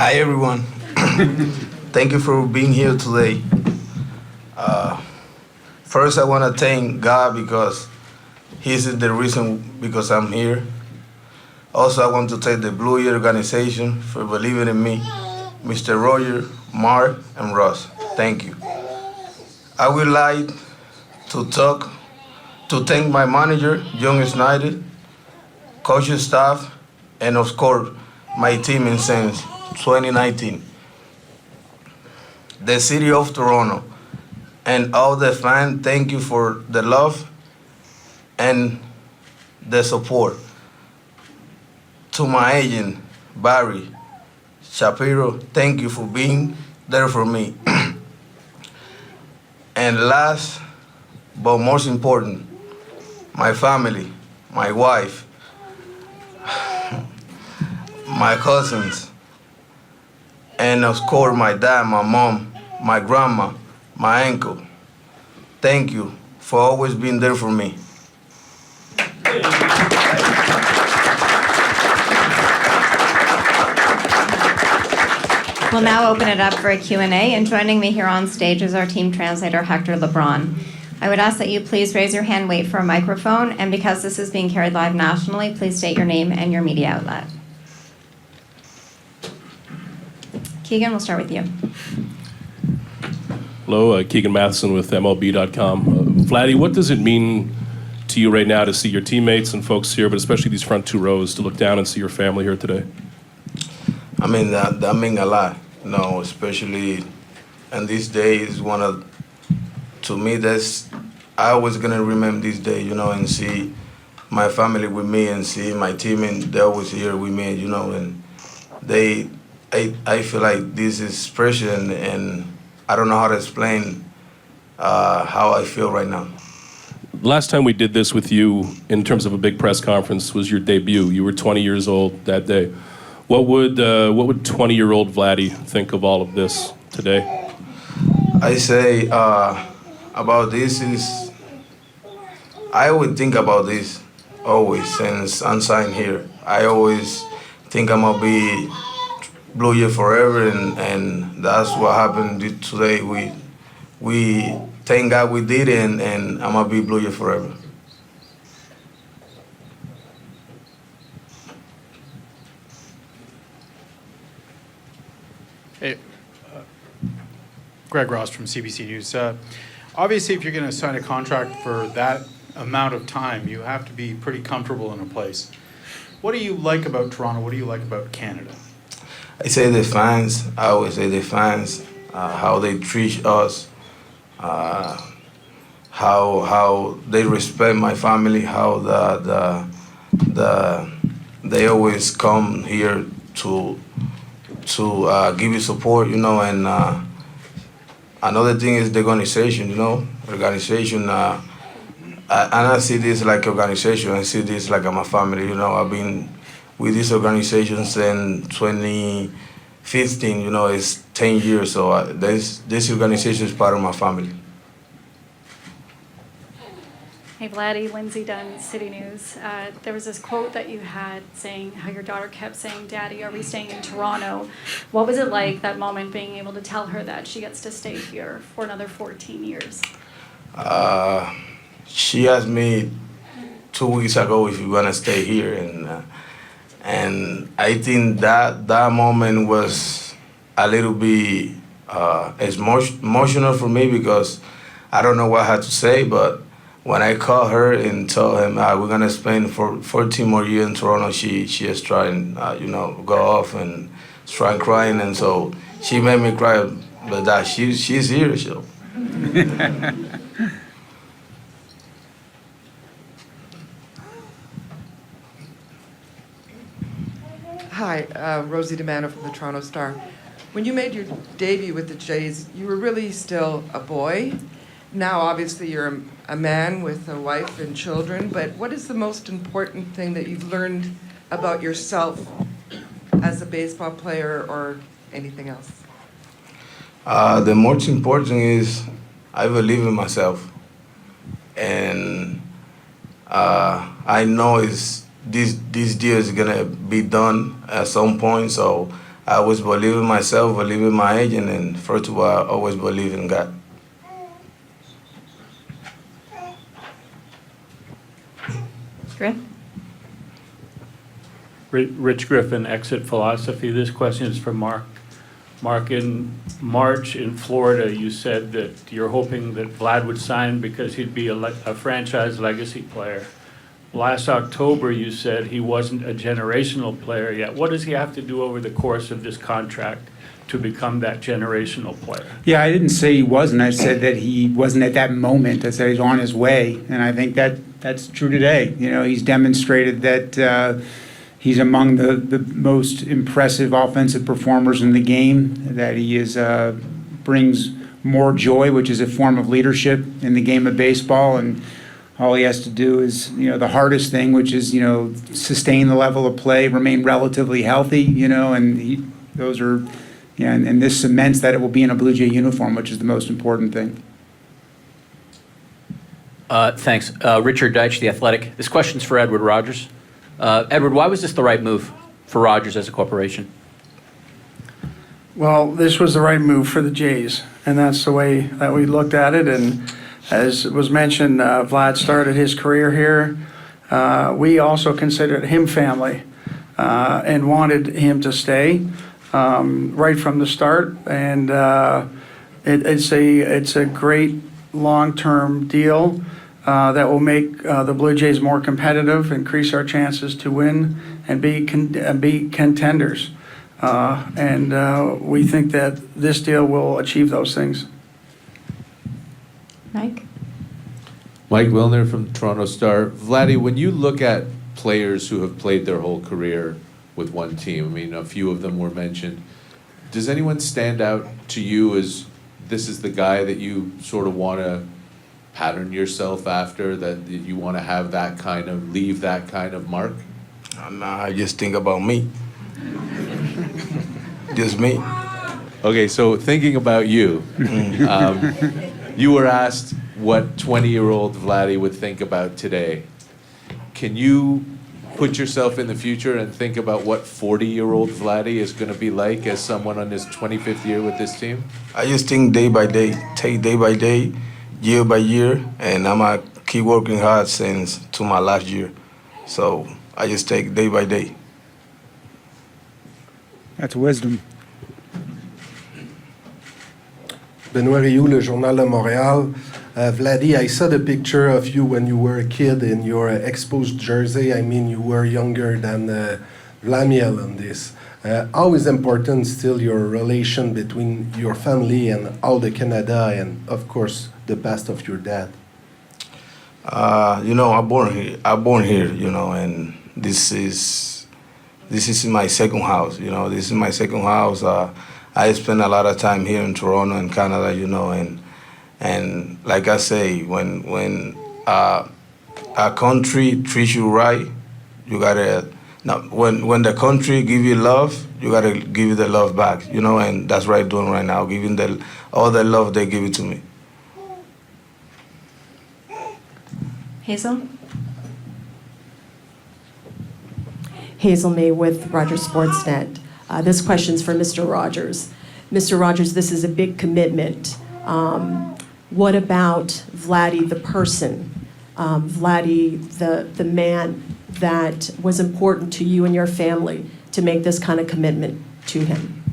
Hi, everyone. Thank you for being here today. First, I want to thank God because He's the reason because I'm here. Also, I want to thank the Blue Year organization for believing in me, Mr. Roger, Mark, and Ross. Thank you. I would like to thank my manager, John Snyder, coaching staff, and of course, my team in since 2019. The city of Toronto and all the fans, thank you for the love and the support. To my agent, Barry Shapiro, thank you for being there for me. And last but most important, my family, my wife, my cousins, and of course my dad, my mom, my grandma, my uncle. Thank you for always being there for me. We'll now open it up for a Q&A, and joining me here on stage is our team translator, Hector LeBron. I would ask that you please raise your hand, wait for a microphone, and because this is being carried live nationally, please state your name and your media outlet. Keegan, we'll start with you. Hello, Keegan Matheson with MLB.com. Vladdy, what does it mean to you right now to see your teammates and folks here, but especially these front two rows, to look down and see your family here today? I mean, that means a lot, especially in these days, to me, I always gonna remember this day, and see my family with me and see my team, and they're always here with me, and I feel like this is special, and I don't know how to explain how I feel right now. Last time we did this with you in terms of a big press conference was your debut. You were 20 years old that day. What would 20-year-old Vladdy think of all of this today? I say about this is, I would think about this always since I'm signed here. I always think I'm gonna be Blue Year forever, and that's what happened today. We thank God we did it, and I'm gonna be Blue Year forever. Hey, Greg Ross from CBC News. Obviously, if you're going to sign a contract for that amount of time, you have to be pretty comfortable in a place. What do you like about Toronto? What do you like about Canada? I say the fans. I always say the fans, how they treat us, how they respect my family, how they always come here to give you support, and another thing is the organization, organization. And I see this like organization. I see this like I'm a family, I've been with this organization since 2015, it's 10 years, so this organization is part of my family. Hey, Vladdy, Lindsay Dunn, City News. There was this quote that you had saying how your daughter kept saying, "Daddy, are we staying in Toronto?" What was it like, that moment, being able to tell her that she gets to stay here for another 14 years? She asked me 2 weeks ago if we want to stay here, and I think that moment was a little bit emotional for me because I don't know what I had to say, but when I called her and told him we're gonna spend for 14 more years in Toronto, she is trying, go off and start crying, and so she made me cry. But that she's here, so. Hi, Rosie DeMano from the Toronto Star. When you made your debut with the Jays, you were really still a boy. Now, obviously, you're a man with a wife and children, but what is the most important thing that you've learned about yourself as a baseball player or anything else? The most important is I believe in myself, and I know this deal is gonna be done at some point. So I always believe in myself, believe in my agent, and first of all, I always believe in God. Griff? Rich Griffin, Exit Philosophy. This question is for Mark. Mark, in March in Florida, you said that you're hoping that Vlad would sign because he'd be a franchise legacy player. Last October, you said he wasn't a generational player yet. What does he have to do over the course of this contract to become that generational player? Yeah, I didn't say he wasn't. I said that he wasn't at that moment. I said he's on his way, and I think that's true today. You know, he's demonstrated that he's among the most impressive offensive performers in the game, that he brings more joy, which is a form of leadership in the game of baseball, and all he has to do is, you know, the hardest thing, which is, you know, sustain the level of play, remain relatively healthy, you know, and those are, yeah, and this cements that it will be in a Blue Jay uniform, which is the most important thing. Thanks. Richard Deitch, The Athletic. This question's for Edward Rogers. Edward, why was this the right move for Rogers as a corporation? Well, this was the right move for the Jays, and that's the way that we looked at it. And as was mentioned, Vlad started his career here. We also considered him family and wanted him to stay right from the start. And it's a great long-term deal that will make the Blue Jays more competitive, increase our chances to win, and be contenders. And we think that this deal will achieve those things. Mike? Mike Wilner from Toronto Star. Vladdy, when you look at players who have played their whole career with one team, I mean, a few of them were mentioned, does anyone stand out to you as this is the guy that you sort of want to pattern yourself after, that you want to have that kind of, leave that kind of mark? Nah, I just think about me. Just me. Okay, so thinking about you, you were asked what 20-year-old Vladdy would think about today. Can you put yourself in the future and think about what 40-year-old Vladdy is going to be like as someone on his 25th year with this team? I just think day by day, take day by day, year by year, and I'm going to keep working hard since to my last year. So I just take day by day. That's wisdom. Benoît Rioux, Le Journal de Montréal. Vladdy, I saw the picture of you when you were a kid in your exposed jersey. I mean, you were younger than Vlamiel on this. How is important still your relation between your family and all the Canada and, of course, the past of your dad? You know, I'm born here, you know, and this is my second house, you know. This is my second house. I spend a lot of time here in Toronto and Canada, you know, and like I say, when a country treats you right, you gotta. Now, when the country give you love, you gotta give you the love back, you know, and that's what I'm doing right now, giving all the love they give it to me. Hazel? Hazel May with Rogers Sportsnet. This question's for Mr. Rogers. Mr. Rogers, this is a big commitment. What about Vladdy the person? Vladdy the man that was important to you and your family to make this kind of commitment to him?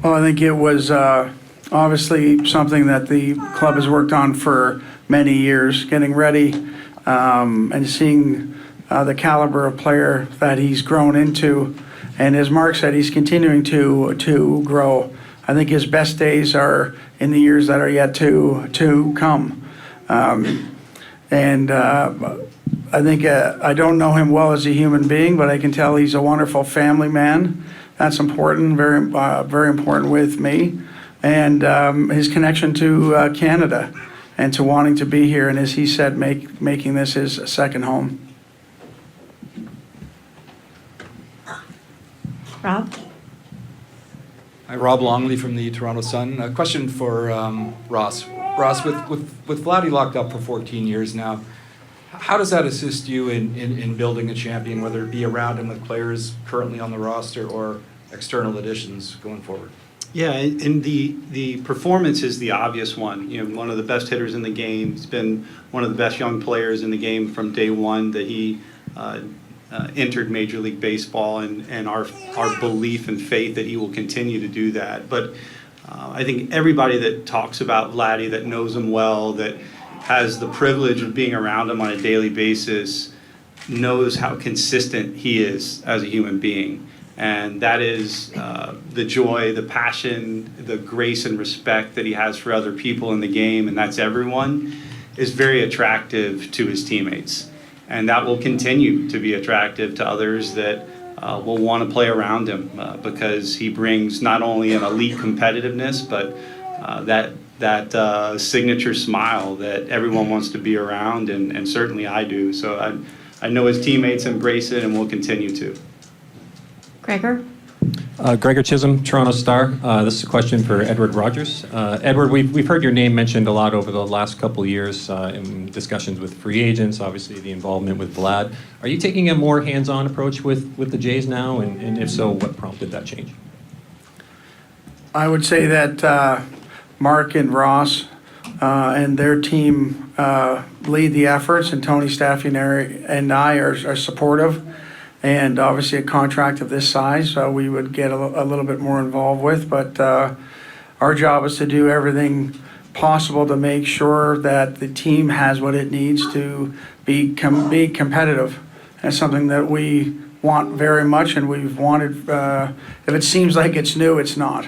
Well, I think it was obviously something that the club has worked on for many years, getting ready and seeing the caliber of player that he's grown into. And as Mark said, he's continuing to grow. I think his best days are in the years that are yet to come. I think I don't know him well as a human being, but I can tell he's a wonderful family man. That's important, very important with me. And his connection to Canada and to wanting to be here, and as he said, making this his second home. Rob? Hi, Rob Longley from the Toronto Sun. A question for Ross. Ross, with Vladdy locked up for 14 years now, How does that assist you in building a champion, whether it be around him with players currently on the roster or external additions going forward? Yeah, and the performance is the obvious one. You know, one of the best hitters in the game. He's been one of the best young players in the game from day one that he entered Major League Baseball, and our belief and faith that he will continue to do that. But I think everybody that talks about Vladdy, that knows him well, that has the privilege of being around him on a daily basis, knows how consistent he is as a human being. And that is the joy, the passion, the grace and respect that he has for other people in the game, and that's everyone, is very attractive to his teammates. And that will continue to be attractive to others that will want to play around him because he brings not only an elite competitiveness, but that signature smile that everyone wants to be around, and certainly I do. So I know his teammates embrace it and will continue to. Gregor? Gregor Chisholm, Toronto Star. This is a question for Edward Rogers. Edward, we've heard your name mentioned a lot over the last couple of years in discussions with free agents, obviously the involvement with Vlad. Are you taking a more hands-on approach with the Jays now? And if so, what prompted that change? I would say that Mark and Ross and their team lead the efforts, and Tony Staffy and I are supportive. And obviously a contract of this size, we would get a little bit more involved with. But our job is to do everything possible to make sure that the team has what it needs to be competitive. That's something that we want very much, and we've wanted. If it seems like it's new, it's not.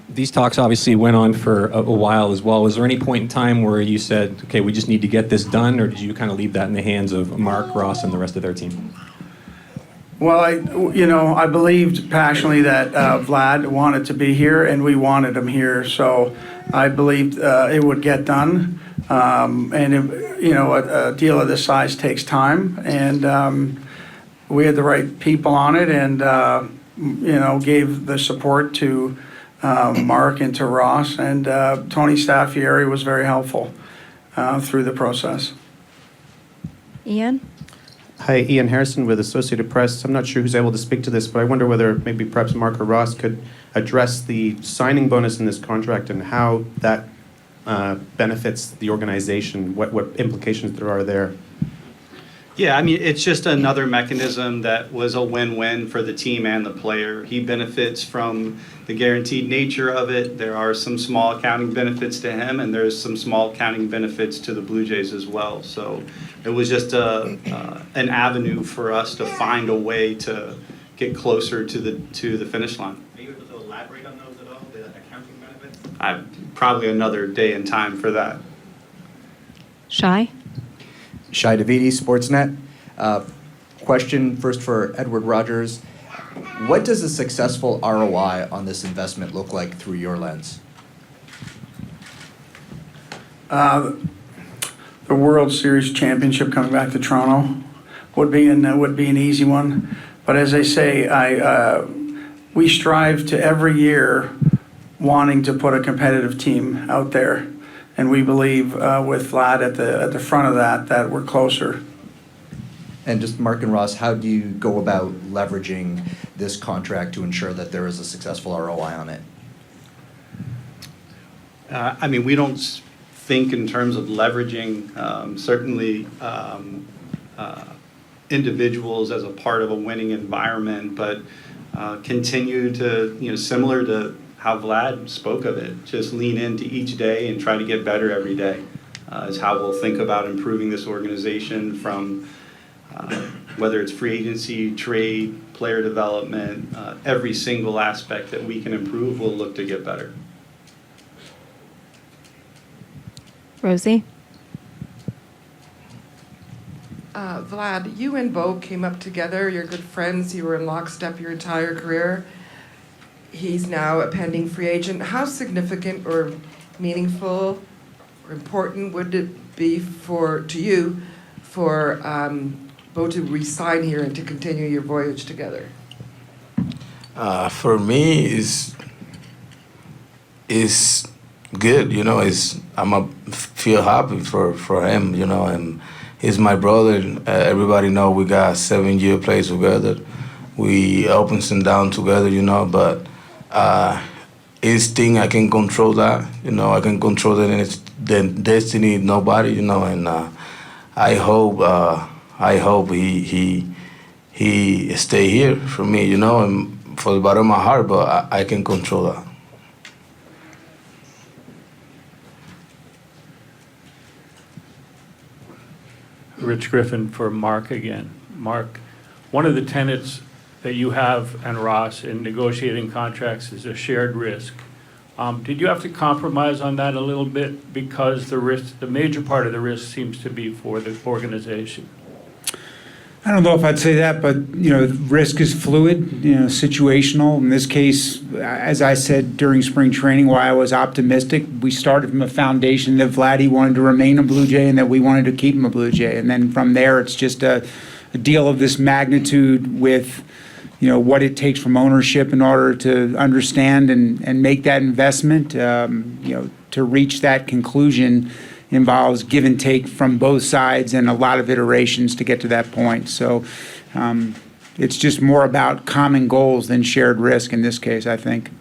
These talks obviously went on for a while as well. Was there any point in time where you said, okay, we just need to get this done, or did you kind of leave that in the hands of Mark, Ross, and the rest of their team? Well, I believed passionately that Vlad wanted to be here, and we wanted him here. So I believed it would get done. And a deal of this size takes time, and we had the right people on it, and gave the support to Mark and to Ross, and Tony Staffieri was very helpful through the process. Ian? Hi, Ian Harrison with Associated Press. I'm not sure who's able to speak to this, but I wonder whether maybe perhaps Mark or Ross could address the signing bonus in this contract and how that benefits the organization, what implications there are there. Yeah, I mean, it's just another mechanism that was a win-win for the team and the player. He benefits from the guaranteed nature of it. There are some small accounting benefits to him, and there's some small accounting benefits to the Blue Jays as well. So it was just an avenue for us to find a way to get closer to the finish line. Are you able to elaborate on those at all, the accounting benefits? Probably another day and time for that. Shai? Shai Davidi, Sportsnet. Question first for Edward Rogers. What does a successful ROI on this investment look like through your lens? The World Series championship coming back to Toronto would be an easy one. But as I say, we strive to every year wanting to put a competitive team out there. And we believe with Vlad at the front of that we're closer. And just Mark and Ross, how do you go about leveraging this contract to ensure that there is a successful ROI on it? I mean, we don't think in terms of leveraging certainly individuals as a part of a winning environment, but continue to, similar to how Vlad spoke of it, just lean into each day and try to get better every day is how we'll think about improving this organization from whether it's free agency, trade, player development, every single aspect that we can improve, we'll look to get better. Rosie? Vlad, you and Bo came up together. You're good friends. You were in lockstep your entire career. He's now a pending free agent. How significant or meaningful or important would it be to you for Bo to re-sign here and to continue your voyage together? For me, is good. I feel happy for him. And he's my brother. Everybody know we got 7 year plays together. We ups and downs together, you know. But his thing, I can control that. You know, I can control that, and it's the destiny. Nobody, you know. And I hope he stay here for me, you know, and for the bottom of my heart. But I can control that. Rich Griffin for Mark again. Mark, one of the tenets that you have and Ross in negotiating contracts is a shared risk. Did you have to compromise on that a little bit because the major part of the risk seems to be for the organization? I don't know if I'd say that, but, you know, risk is fluid, you know, situational. In this case, as I said during spring training, while I was optimistic, we started from a foundation that Vladdy wanted to remain a Blue Jay and that we wanted to keep him a Blue Jay. And then from there, it's just a deal of this magnitude with, you know, what it takes from ownership in order to understand and make that investment, you know, to reach that conclusion involves give and take from both sides and a lot of iterations to get to that point. So it's just more about common goals than shared risk in this case, I think.